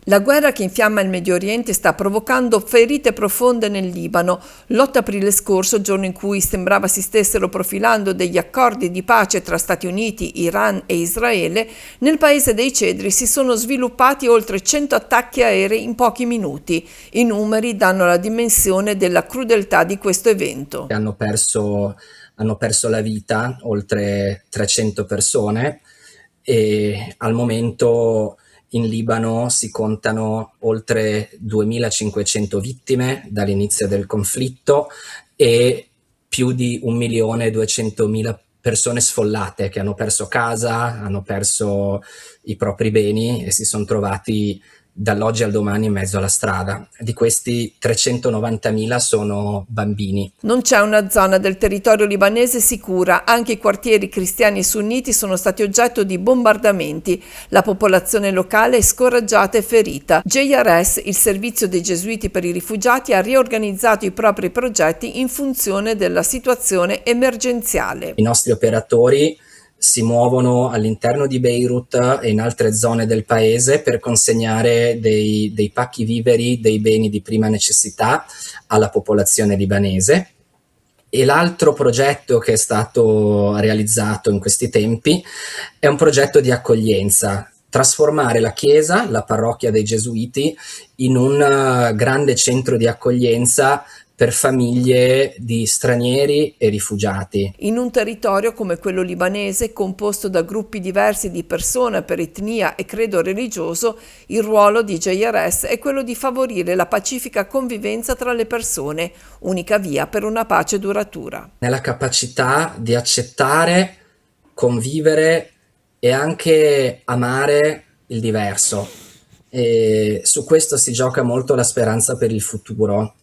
La guerra che infiamma il Medio Oriente sta provocando ferite profonde nel Libano. L'8 aprile scorso, giorno in cui sembrava si stessero profilando degli accordi di pace tra Stati Uniti, Iran e Israele, nel paese dei cedri si sono sviluppati oltre 100 attacchi aerei in pochi minuti. I numeri danno la dimensione della crudeltà di questo evento. Hanno perso la vita oltre 300 persone e al momento in Libano si contano oltre 2.500 vittime dall'inizio del conflitto e più di 1.200.000 persone sfollate che hanno perso casa, hanno perso i propri beni e si sono trovati dall'oggi al domani in mezzo alla strada. Di questi 390.000 sono bambini. Non c'è una zona del territorio libanese sicura, anche i quartieri cristiani e sunniti sono stati oggetto di bombardamenti. La popolazione locale è scoraggiata e ferita. JRS, il servizio dei gesuiti per i rifugiati, ha riorganizzato i propri progetti in funzione della situazione emergenziale. I nostri operatori si muovono all'interno di Beirut e in altre zone del paese per consegnare dei pacchi viveri, dei beni di prima necessità alla popolazione libanese. E l'altro progetto che è stato realizzato in questi tempi è un progetto di accoglienza, trasformare la chiesa, la parrocchia dei Gesuiti, in un grande centro di accoglienza per famiglie di stranieri e rifugiati. In un territorio come quello libanese, composto da gruppi diversi di persone per etnia e credo religioso, il ruolo di JRS è quello di favorire la pacifica convivenza tra le persone, unica via per una pace duratura. Nella capacità di accettare, convivere e anche amare il diverso. E su questo si gioca molto la speranza per il futuro.